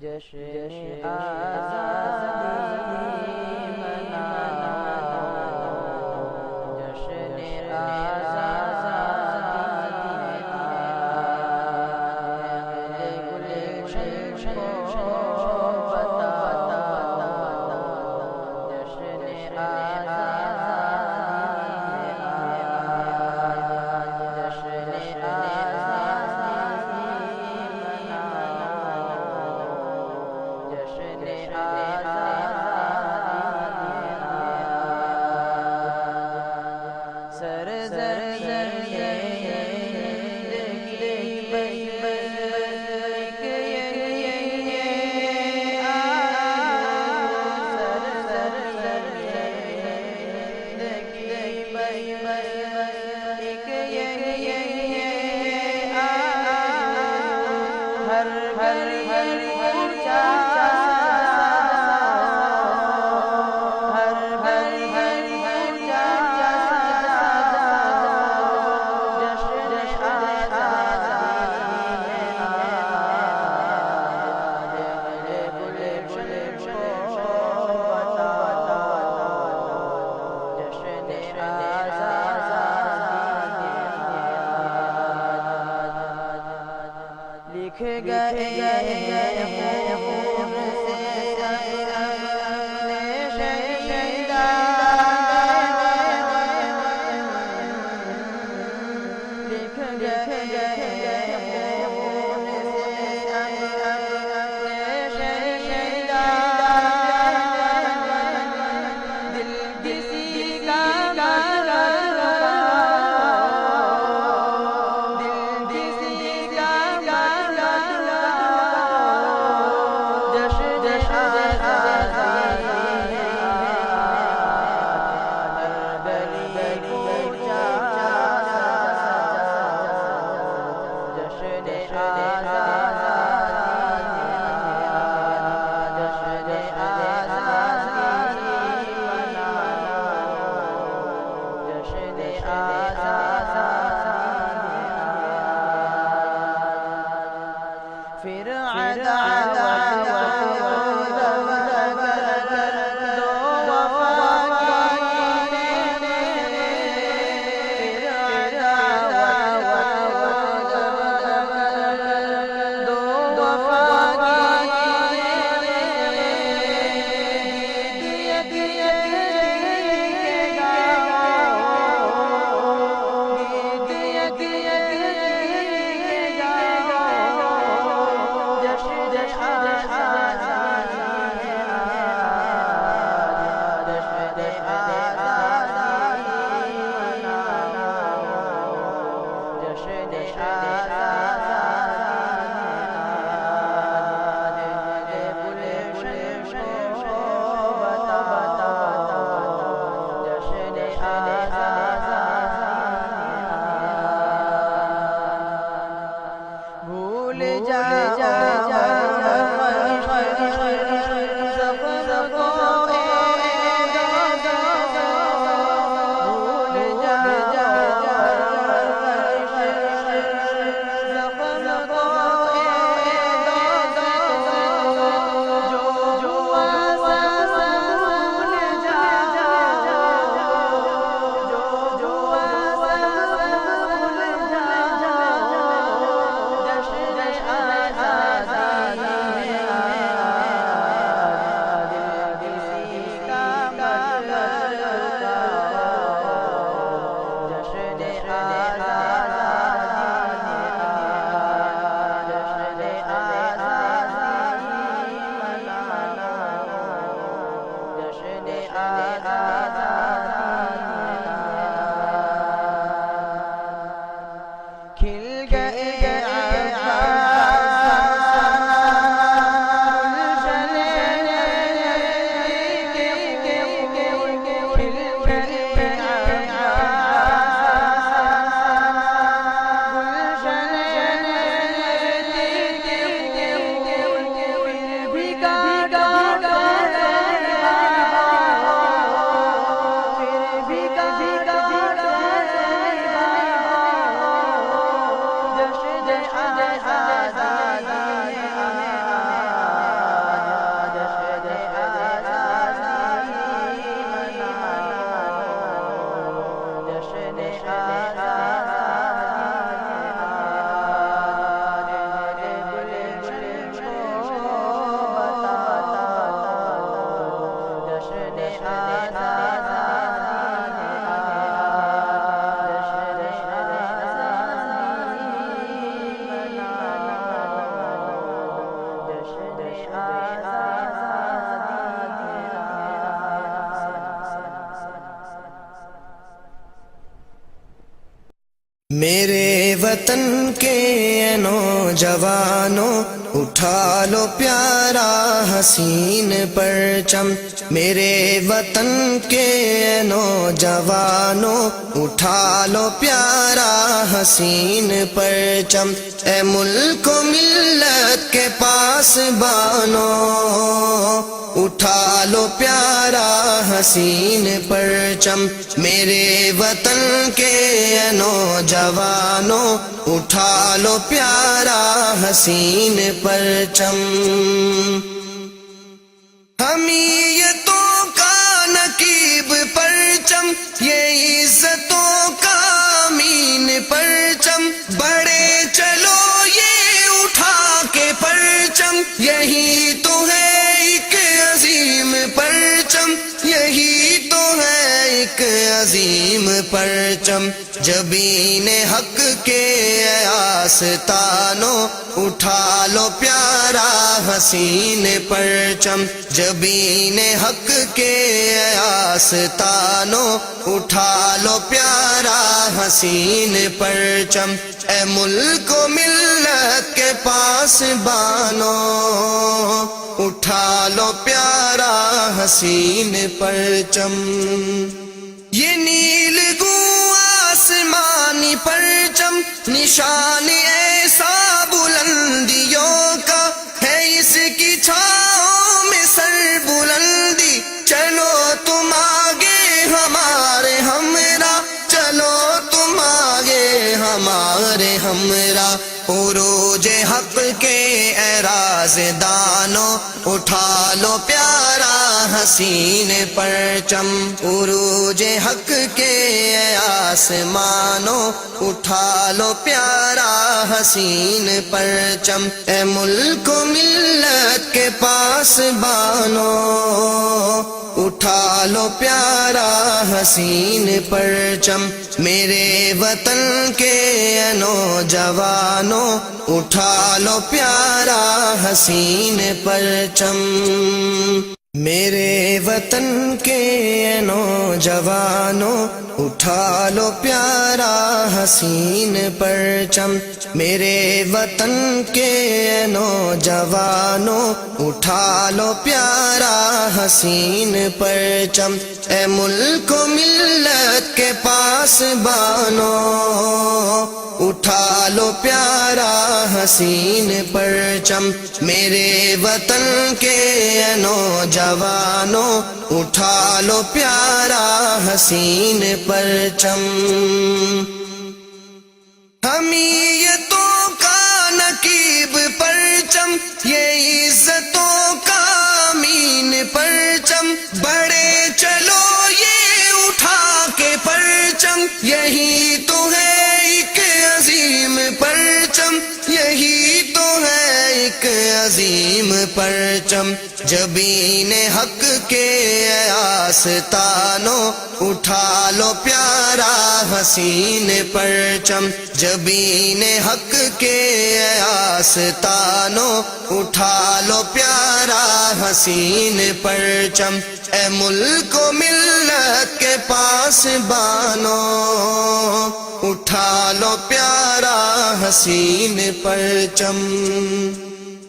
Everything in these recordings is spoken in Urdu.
جشن آزادی مناؤ، جشن آزادی گلشن کو بتاتا، جشن آزادی جشن آزادی مناؤ، جشن آزادی سرزمین ہر گلی اونچا، ہر گلی اونچا، جشن آزادی گلشن کو بتاتا، جشن آزادی لکھ گئے خون سے اپنے شہیدان، لکھ گئے خون سے اپنے شہیدان، دل کسی کا پھر عداوت میرے وطن کے نوجوانوں اٹھا لو پیارا حسین پرچم، میرے وطن کے نوجوانوں اٹھا لو پیارا حسین پرچم، اے ملک و ملت کے پاس بانو اٹھا لو پیارا حسین پرچم، میرے وطن کے نوجوانوں اٹھا لو پیارا حسین پرچم۔ حمیتوں کا نقیب پرچم، یہ عزتوں کا امین پرچم، بڑے چلو یہ اٹھا کے پرچم، یہی تو ہے ایک عظیم پرچم، یہی تو ہے ایک عظیم پرچم، جبین حق کے آستانوں اٹھا لو پیارا حسین پرچم، جبین حق کے آستانوں اٹھا لو پیارا حسین پرچم، اے ملک و ملت کے پاس بانو اٹھا لو پیارا حسین پرچم۔ یہ نیل گوں آسمانی پرچم نشان ایسا بلندیوں کا ہے، اس کی چھاؤں میں سر بلندی، چلو تم آگے ہمارے ہمراہ، چلو تم آگے ہمارے ہمراہ، عروج حق کے اعراض دانوں اٹھا لو پیارا حسین پرچم، عروج حق کے آسمانوں اٹھا لو پیارا حسین پرچم، اے ملک و ملت کے پاس بانو اٹھا لو پیارا حسین پرچم، میرے وطن کے نوجوانوں اٹھا لو پیارا حسین پرچم، میرے وطن کے نوجوانوں اٹھا لو پیارا حسین پرچم، میرے وطن کے نوجوانوں اٹھا لو پیارا حسین پرچم، اے ملک و ملت کے پاس بانو اٹھا لو پیارا حسین پرچم، میرے وطن کے نوجوانوں اٹھا لو پیارا حسین پرچم۔ حمیتوں کا نقیب پرچم، یہ عزتوں کا امین پرچم، بڑے چلو یہ اٹھا کے پرچم، یہی تو ہے ایک عظیم پرچم، یہی تو ہے ایک عظیم پرچم، جبین حق کے آستانوں اٹھا لو پیارا حسین پرچم، جبین حق کے آستانوں اٹھا لو پیارا حسین پرچم، اے ملک و ملت کے پاس بانو اٹھا لو پیارا حسین پرچم۔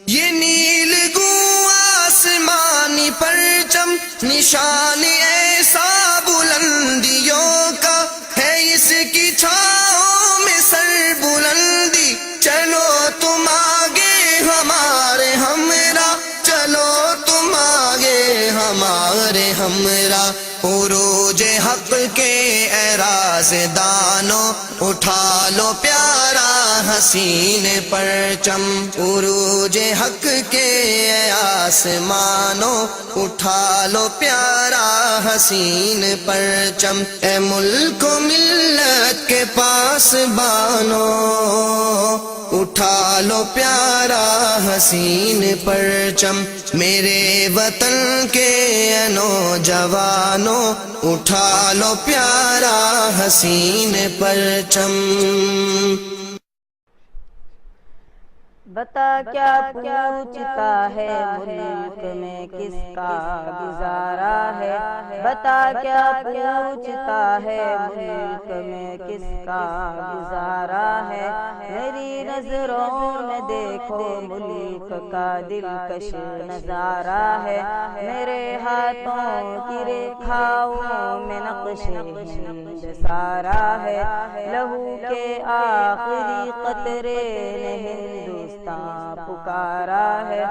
یہ نیل گوں آسمانی پرچم نشان ایسا بلندیوں کا ہے، اس کی چھاؤں میں سر بلندی، چلو تم آگے ہمارے ہمراہ، چلو تم آگے ہمارے ہمراہ، عروج حق کے اعراض دانوں اٹھا لو پیارا حسین پرچم، عروج حق کے آسمانوں اٹھا لو پیارا حسین پرچم، اے ملک و ملت کے پاس بانو اٹھا لو پیارا حسین پرچم، میرے وطن کے نوجوانوں اٹھا لو پیارا حسین پرچم۔ بتا کیا پوچھتا ہے ملک میں کس کا گزارا ہے، بتا کیا پوچھتا ہے ملک میں کس کا گزارا ہے، میری نظروں میں دیکھو ملک کا دلکش نظارہ ہے، میرے ہاتھوں کی ریکھاؤں میں نقش ہند سارا ہے، لہو کے آخری قطرے نے ہندوستان پکارا ہے،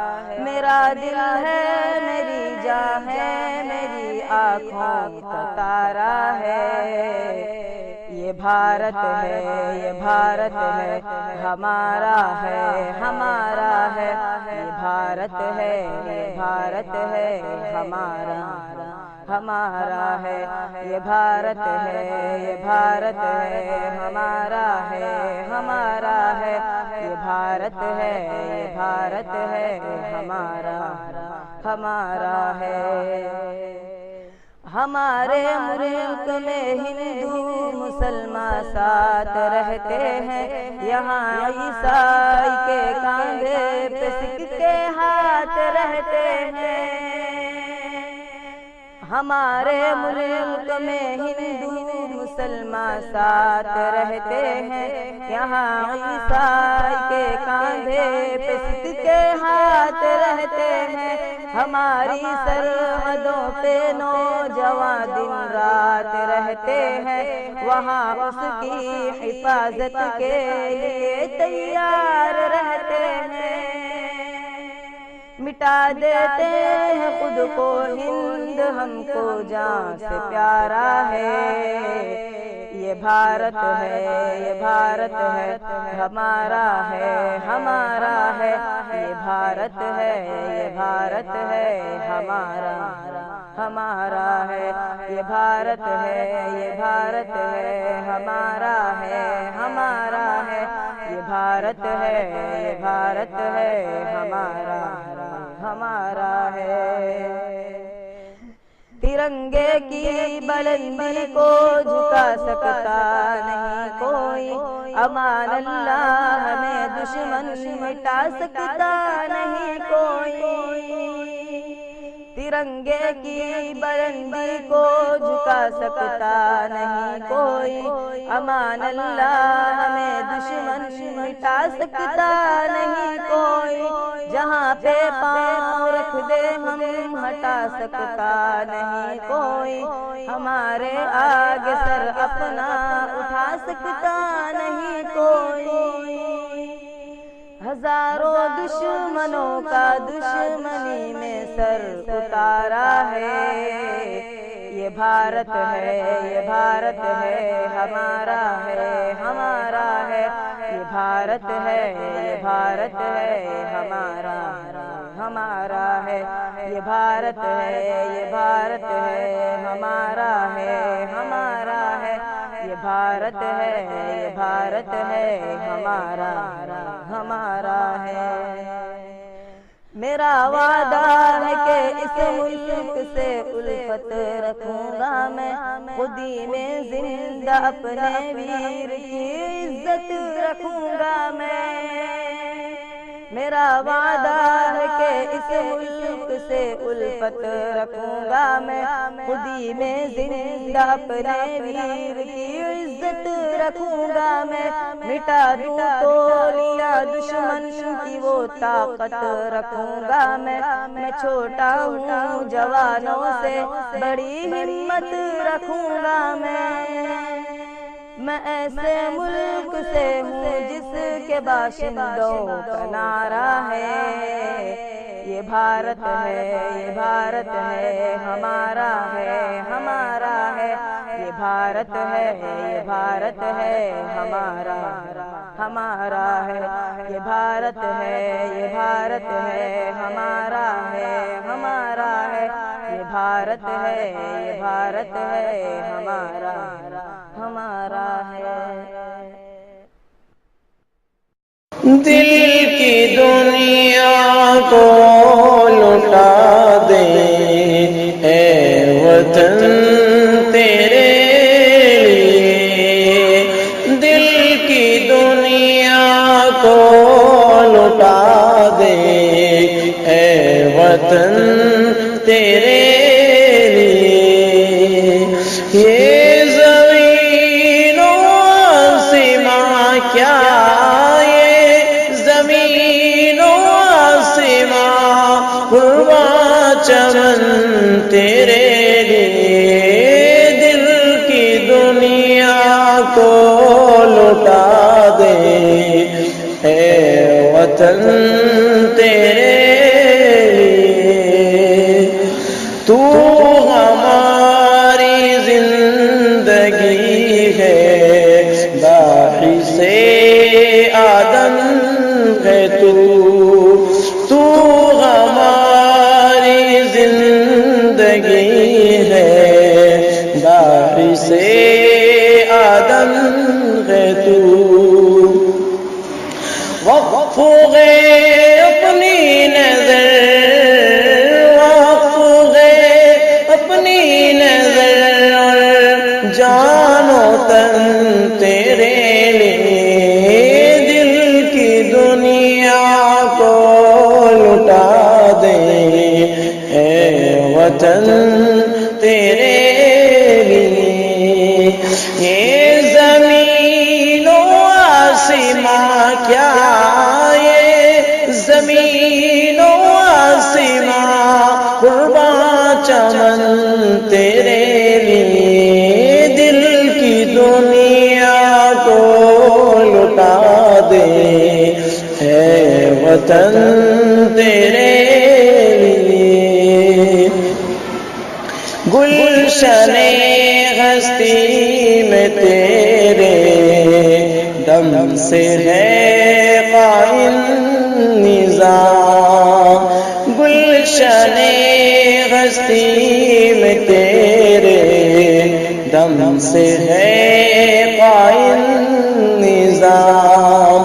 میرا دل ہے میری جان ہے میری آنکھوں کا تارا ہے، یہ بھارت ہے یہ بھارت ہے ہمارا ہے ہمارا ہے، یہ بھارت ہے یہ بھارت ہے ہمارا ہمارا ہے، یہ بھارت ہے یہ بھارت ہے ہمارا ہے ہمارا ہے، یہ بھارت ہے یہ بھارت ہے ہمارا ہمارا ہے، ہمارے ملک میں ہندو مسلمان ساتھ رہتے ہیں، یہاں عیسائی کے کاندھے پہ سکھ کے ہاتھ رہتے ہیں، ہمارے ملک میں ہندو مسلمان ساتھ رہتے ہیں، یہاں عیسائی کے کاندھے پہ سکھ کے ہاتھ رہتے ہیں، ہماری سرحدوں پہ نوجوان دن رات رہتے ہیں، وہاں اس کی حفاظت کے لیے تیار رہتے ہیں، مٹا دیتے ہیں خود کو ہند ہم کو جان سے پیارا ہے، یہ بھارت ہے یہ بھارت ہے ہمارا ہے ہمارا ہے، یہ بھارت ہے یہ بھارت ہے ہمارا ہمارا ہے، یہ بھارت ہے یہ بھارت ہے ہمارا ہے ہمارا ہے، یہ بھارت ہے یہ بھارت ہے ہمارا ہمارا ہے، ترنگے کی بلندی کو جھکا سکتا نہیں کوئی، امان اللہ ہمیں دشمن مٹا سکتا نہیں کوئی، ترنگے کی بلندی کو جھکا سکتا نہیں کوئی، امان اللہ ہمیں دشمن مٹا سکتا نہیں کوئی، جہاں پہ پاؤں رکھ دے ہم ہٹا سکتا نہیں کوئی، ہمارے آگے سر اپنا اٹھا سکتا نہیں کوئی، ہزاروں دشمنوں کا دشمنی میں سر اتارا ہے، یہ بھارت ہے یہ بھارت ہے ہمارا ہے ہمارا ہے، یہ بھارت ہے یہ بھارت ہے ہمارا ہمارا ہے، یہ بھارت ہے یہ بھارت ہے ہمارا ہے ہمارا ہے، یہ بھارت ہے یہ بھارت ہے ہمارا ہمارا ہے، میرا وعدہ ہے کہ اس ملک سے الفت رکھوں گا میں، خودی میں زندہ اپنے ویر کی عزت رکھوں گا میں، میرا وعدہ ہے کہ اس ملک سے الفت رکھوں گا میں، خودی میں زندہ اپنے ویر کی عزت رکھوں گا میں، مٹا دوں تولیاں دشمن کی وہ طاقت رکھوں گا میں چھوٹا ہوں جوانوں سے بڑی ہمت رکھوں گا میں ایسے ملک سے ہوں جس کے باشندوں کا نعرہ ہے، یہ بھارت ہے یہ بھارت ہے ہمارا ہے ہمارا ہے، یہ بھارت ہے یہ بھارت ہے ہمارا ہمارا ہے، یہ بھارت ہے یہ بھارت ہے ہمارا ہے ہمارا ہے، یہ بھارت ہے یہ بھارت ہے ہمارا ہمارا ہے، دل کی دنیا کو لٹا دے اے وطن تیرے لیے، دل کی دنیا کو لٹا وطن تیرے لیے، یہ زمین و آسماں کیا، یہ زمین و آسماں قرباں چمن تیرے لیے، دل کی دنیا کو لٹا دے اے وطن تیرے لیے، تو ہماری زندگی ہے، باعث آدم ہے تو ہماری زندگی ہے، باعث آدم ہے تو، وقف ہے اپنی نظر، وقف ہے اپنی نظر اور جان و تن تیرے لیے، دل کی دنیا کو لٹا دے اے وطن تیرے لیے، یہ زمین و آسماں کیا، یہ زمین و آسماں قرباں چمن تیرے لیے، دل کی دنیا کو لٹا دے اے وطن تیرے لیے، گلشن ہستی میں تیرے دم سے ہے قائم نظام، گلشن ہستی میں تیرے دم سے ہے قائم نظام،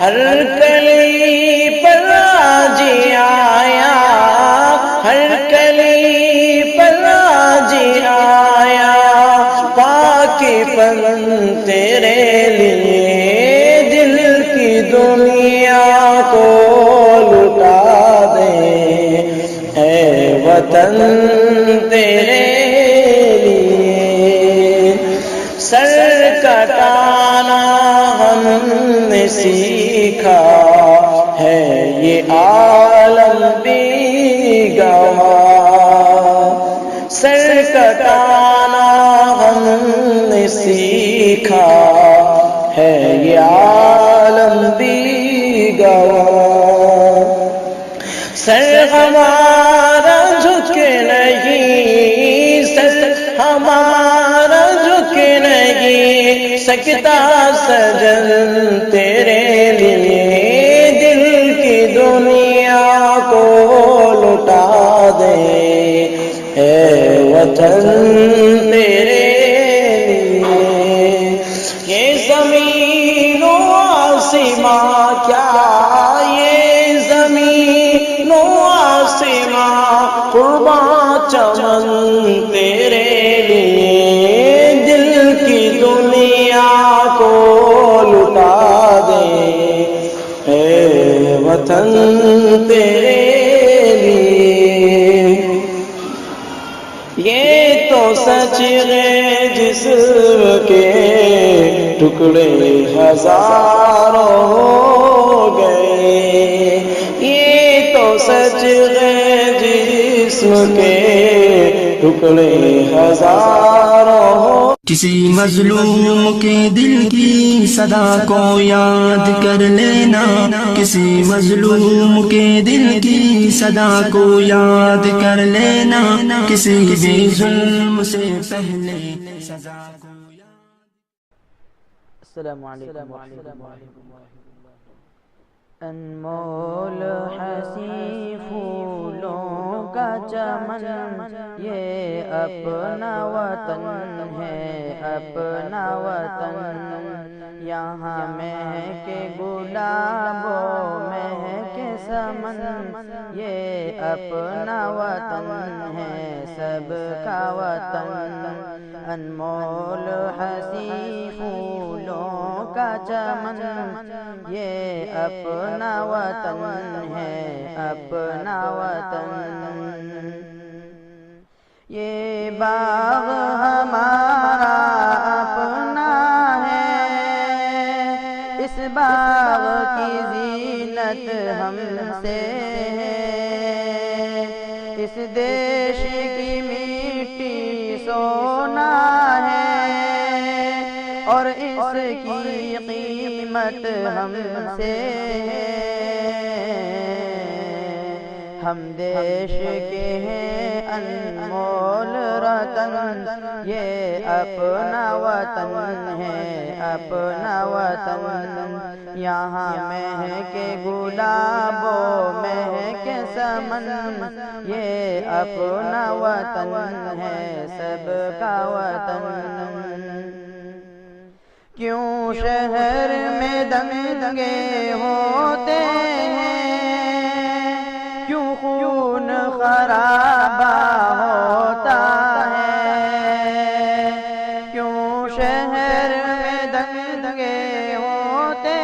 ہر کلی پر آج آیا، ہر کلی پر آج آیا پاک پن تیرے لیے، دل کی دنیا کو لٹا دے اے وطن تیرے لیے، سر کٹانا ہم نے سیکھا ہے یہ عالم بھی گواہ، سر کٹانا ہم نے سیکھا ہے یہ عالم بھی گواہ، سر ہمارا جھک نہیں، سر ہمارا جھک نہیں سکتا سجن تیرے لیے، دل کی دنیا کو لٹا دے اے وطن تیرے لیے، یہ زمین و آسماں کیا، یہ زمین و آسماں قرباں چمن تیرے لیے، دل کی دنیا کو لٹا دے اے وطن تیرے لیے، یہ تو سچ ہے جسم کے ٹکڑے ہزاروں ہو گئے، یہ تو سچ ہے جسم کے ٹکڑے ہزاروں ہو، کسی مظلوم کے دل کی صدا کو یاد کر لینا، کسی مظلوم کے دل کی صدا کو یاد کر لینا، کسی بھی ظلم سے پہلے سزا کو یاد۔ السلام علیکم ورحمۃ اللہ۔ انمول حسین پھولوں کا چمن، یہ اپنا وطن ہے، اپنا وطن، یہاں مہک گلابوں مہک سمن، یہ اپنا وطن ہے، سب کا وطن، انمول حسی پھولوں کا چمن، یہ اپنا وطن ہے، اپنا وطن۔ یہ باغ ہمارا اپنا ہے، اس باغ کی زینت ہم سے ہے، اس دیش کی مٹی سونا ہے، اور اس کی قیمت ہم سے ہے۔ ہم دیش کے ہیں انمول رتن، یہ اپنا وطن ہے، اپنا وطن۔ یہاں مہکے گلاب و مہکے سمن، یہ اپنا وطن ہے، سب کا وطن۔ کیوں شہر میں دنگے ہوتے ہیں، کیوں خون خرابہ ہوتا ہے، کیوں شہر میں دنگے ہوتے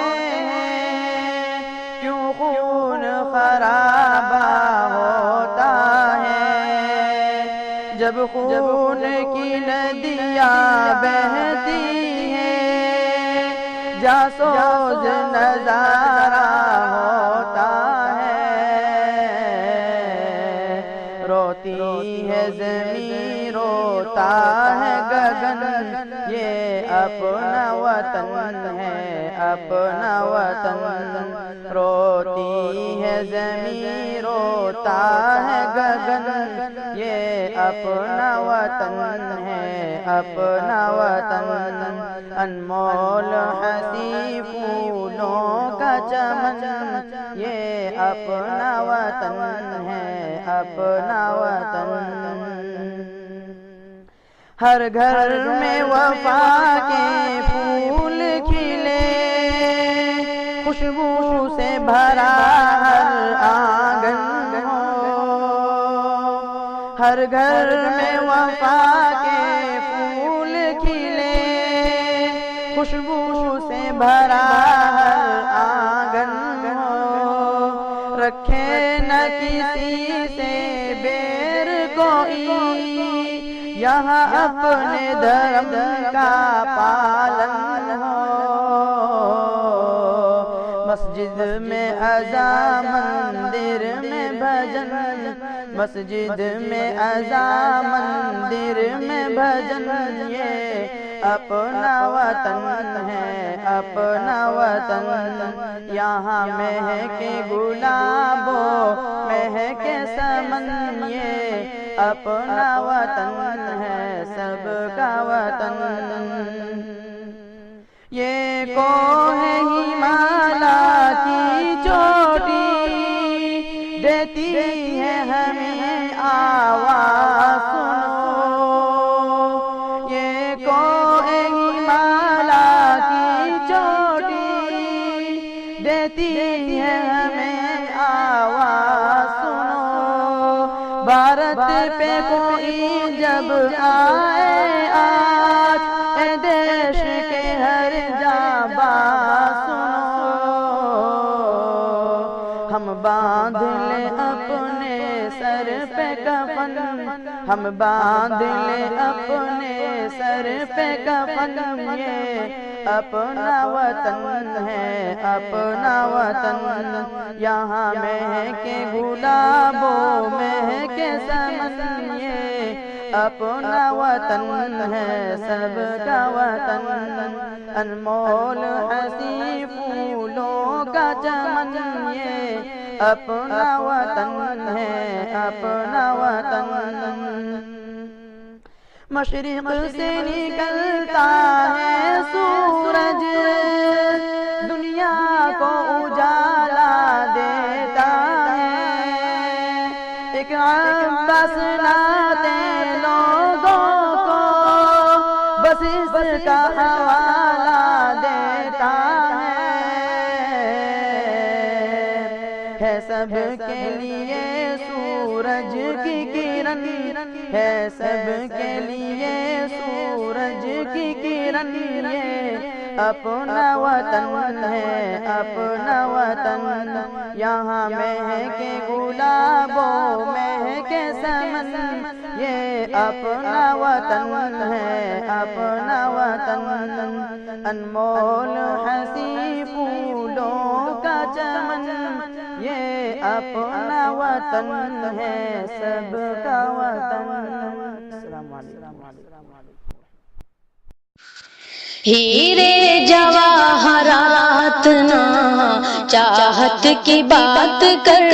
ہیں، کیوں خون خرابہ ہوتا ہے۔ جب خون کی ندیاں بہتی ہیں، جاسوز نظارہ ہوتا ہے، روتی ہے زمین روتا ہے گگن، یہ اپنا وطن ہے، اپنا وطن۔ روتی ہے زمین روتا ہے گگن، یہ اپنا وطن ہے، اپنا وطن۔ انمول حسی پھولوں کا چمن، یہ اپنا وطن ہے، اپنا وطن۔ ہر گھر میں وفا کے پھول کھلے، خوشبو سے بھرا ہر آنگن ہو، ہر گھر میں وفا کے پھول کھلے، خوشبو سے بھرا ہر آنگن ہو۔ رکھے نہ کسی سے بیر کوئی، یہاں اپنے دھرم کا پالن ہو۔ مسجد میں اذان مندر میں بھجن، مسجد میں اذان مندر میں بھجن، یہ اپنا وطن ہے، اپنا وطن۔ یہاں مہکے گلاب و مہکے سمن، یہ اپنا وطن ہے، سب کا وطن۔ یہ کوہ ہمالا کی چوٹی دیتی ہے ہمیں آواز سنو، یہ کوہ ہمالا کی چوٹی دیتی ہے ہمیں آواز سنو۔ بھارت پہ کوئی جب آئے آج، اے دیش کے ہر جاں بات سنو۔ ہم باندھ لے اپنے سر پہ کفن، ہم باندھ لے اپنے سر پہ کفن، یہ اپنا وطن ہے، اپنا وطن۔ یہاں مہکے گلاب و مہکے سمن، یہ اپنا وطن ہے، سب کا وطن۔ انمول حسی پھولوں کا چمن، یہ اپنا وطن ہے، اپنا وطن۔ مشرق سے نکلتا ہے سورج، دنیا کو اجالا دیتا ہے، ایک عباس لاتے لوگوں کو، بس اس کا حوالہ دیتا ہے سب کے لیے سورج کی کرن۔ کرن ہے سب کے لیے سورج کی کرن یہ اپنا وطن ہے اپنا وطن یہاں مہکے گلابوں مہکے سمن یہ اپنا وطن ہے اپنا وطن انمول حسی پھولوں کا چمن یہ اپنا وطن ہے سب کا وطن۔ السلام علیکم۔ ہیرے جواہرات نا چاہت کی بات کر،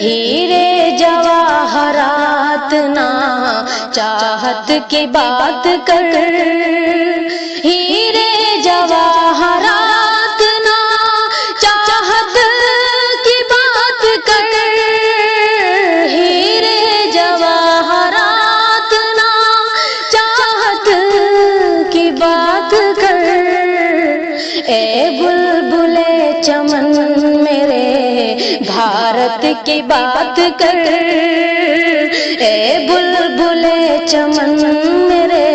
ہیرے جواہرات نا چاہت کی بات کر، ہیرے جواہرات نا چاہت کی بات کر، ہیرے جواہرات نا چاہت کی بات کر، اے بلبل چمن میرے بھارت کی بات کر، اے بلبل چمن میرے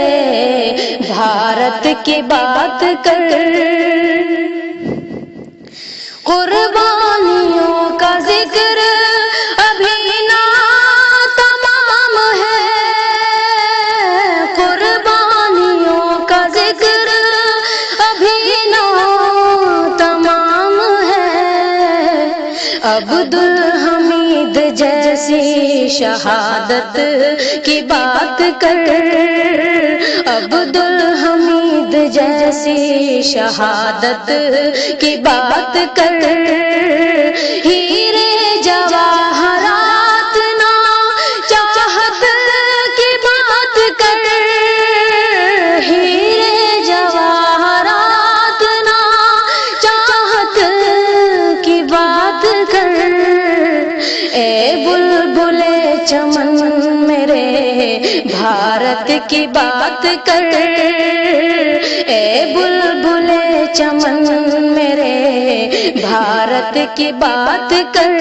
بھارت کی بات کر، قربانیوں کا ذکر ابھی نہ تمام ہے، قربانیوں کا ذکر ابھی نہ تمام ہے، عبدالحمید جیسی شہادت کی بات کر، عبدالحمید جیسی شہادت کی بات کر، ہیرے جواہرات نا چاہت کی بات کر، ہیرے جواہرات نا چاہت کی بات کر، اے بلبل چمن میرے بھارت کی بات کر، اے بلبل چمن میرے بھارت کی بات کر،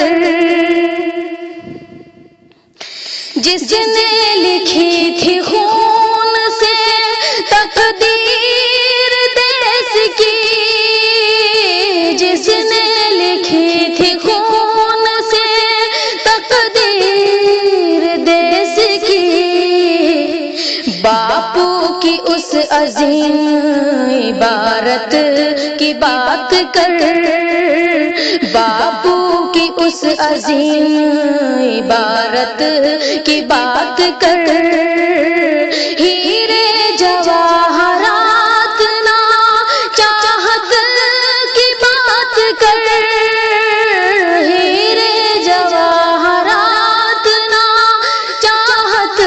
جس نے لکھی تھی خون سے تقدیر دیس کی، جس نے لکھی تھی خون سے تقدیر دیس کی، باپو کی اس عظیم عبارت کی بات کر، باپو کی اس عظیم عبارت کی بات کر، ہیرے جواہرات نا چاہت کی بات کر، ہیرے جواہرات نا چاہت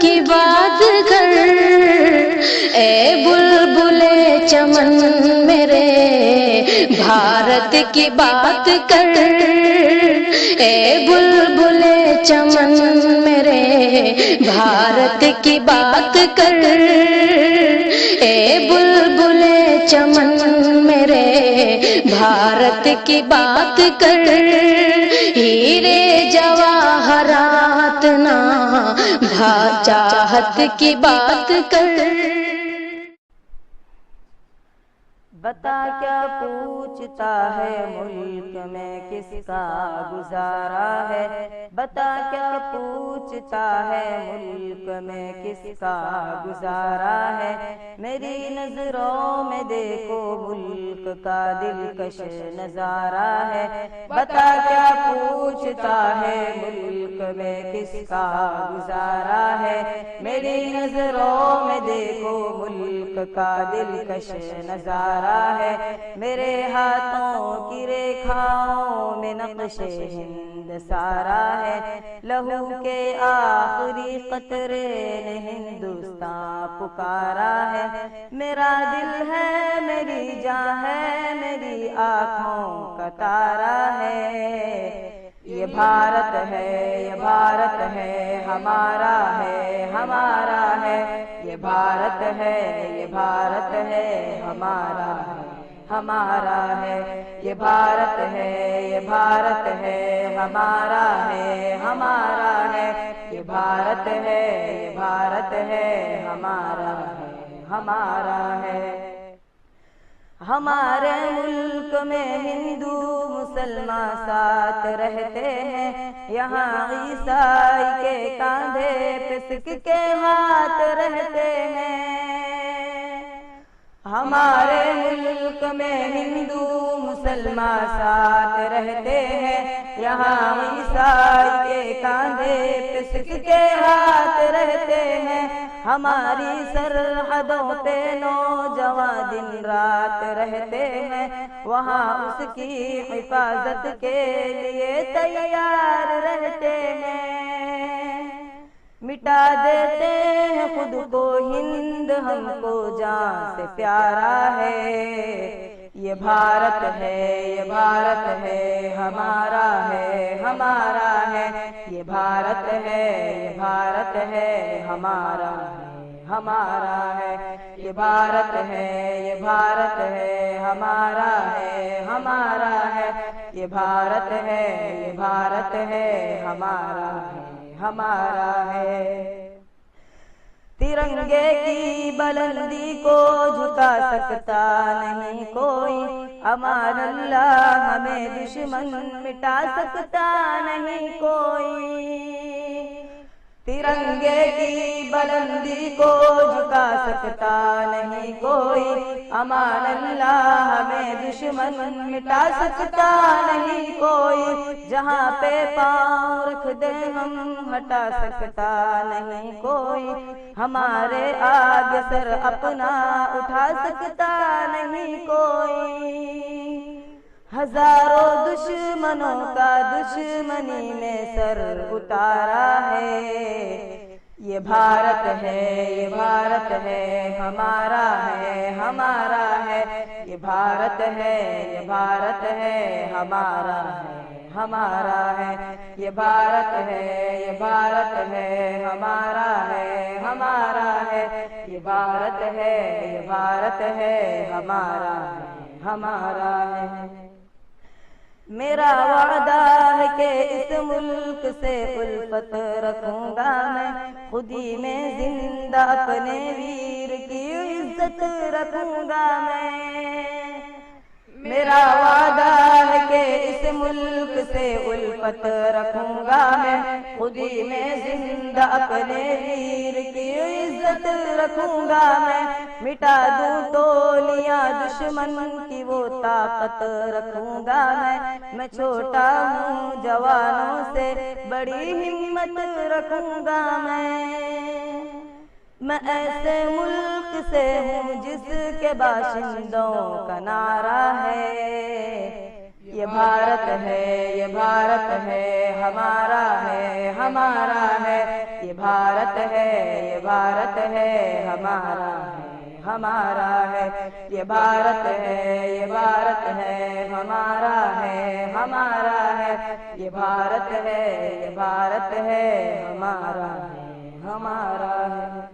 کی بات کر، اے بلبل چمن میرے بھارت کی بات کر، اے بلبل چمن میرے بھارت کی بات کر، اے بلبل چمن میرے بھارت کی بات کر، ہیرے جواہرات نا چاہت کی بات کر۔ بتا کیا پوچھتا ہے ملک میں کس کا گزارا ہے، بتا کیا پوچھتا ہے ملک میں کس کا گزارا ہے، میری نظروں میں دیکھو ملک کا دلکش نظارہ ہے، بتا کیا پوچھتا ہے ملک میں کس کا گزارا ہے، میری نظروں میں دیکھو ملک کا دلکش نظارہ ہے، میرے ہاتھوں کی ریکھاؤں میں نقش ہند سارا ہے، لہو کے آخری قطرے نے ہندوستان پکارا ہے، میرا دل ہے میری جان ہے میری آنکھوں کا تارا ہے، یہ بھارت ہے یہ بھارت ہے ہمارا ہے ہمارا ہے، یہ بھارت ہے یہ بھارت ہے ہمارا ہے ہمارا ہے، یہ بھارت ہے، یہ بھارت ہے ہمارا ہے، ہمارا ہے، یہ بھارت ہے، یہ بھارت ہے ہمارا ہے، ہمارا ہے۔ ہمارے ملک میں ہندو مسلمان ساتھ رہتے ہیں، یہاں عیسائی کے کاندھے پہ سکھ کے ہاتھ رہتے ہیں۔ ہمارے ملک میں ہندو مسلمان ساتھ رہتے ہیں، یہاں عیسائی کے کاندھے پہ سکھ کے ہاتھ رہتے ہیں۔ ہماری سرحدوں پہ نوجوان دن رات رہتے ہیں، وہاں اس کی حفاظت کے لیے تیار رہتے ہیں۔ مٹا دیتے ہیں خود کو ہند، ہم کو جان سے پیارا ہے۔ یہ بھارت ہے، یہ بھارت ہے ہمارا ہے، ہمارا ہے، یہ بھارت ہے، یہ بھارت ہے ہمارا ہے، ہمارا ہے، یہ بھارت ہے، یہ بھارت ہے ہمارا ہے، ہمارا ہے، یہ بھارت ہے، یہ بھارت ہے ہمارا ہے، ہمارا ہے۔ ترنگے کی بلندی کو جھکا سکتا نہیں کوئی، امان اللہ ہمیں دشمن مٹا سکتا نہیں کوئی۔ ترنگے کی بلندی کو جھکا سکتا نہیں کوئی، امان اللہ ہمیں دشمن مٹا سکتا نہیں کوئی۔ جہاں پہ پاؤں رکھ دے ہم ہٹا سکتا نہیں کوئی، ہمارے آگے سر اپنا اٹھا سکتا نہیں کوئی۔ ہزاروں دشمنوں کا دشمنی میں سر اتارا ہے، یہ بھارت ہے، یہ بھارت ہے ہمارا ہے، ہمارا ہے، یہ بھارت ہے، یہ بھارت ہے ہمارا ہے، ہمارا ہے، یہ بھارت ہے، یہ بھارت ہے ہمارا ہے، ہمارا ہے، یہ بھارت ہے، یہ بھارت ہے ہمارا ہے، ہمارا ہے۔ میرا وعدہ ہے کہ اس ملک سے الفت رکھوں گا میں، خودی میں زندہ اپنے ویر کی عزت رکھوں گا میں۔ میرا وعدہ ہے کہ اس ملک سے الفت رکھوں گا میں، خودی میں زندہ اپنے ویر کی عزت رکھوں گا میں۔ مٹا دوں ٹولیاں دشمن کی وہ طاقت رکھوں گا میں چھوٹا ہوں جوانوں سے بڑی ہمت رکھوں گا میں ایسے ملک سے ہوں جس کے باشندوں کا نعرہ ہے، یہ بھارت ہے، یہ بھارت ہے ہمارا ہے، ہمارا ہے، یہ بھارت ہے، یہ بھارت ہے ہمارا ہے، ہمارا ہے، یہ بھارت ہے، یہ بھارت ہے ہمارا ہے، ہمارا ہے، یہ بھارت ہے، یہ بھارت ہے ہمارا ہے، ہمارا ہے۔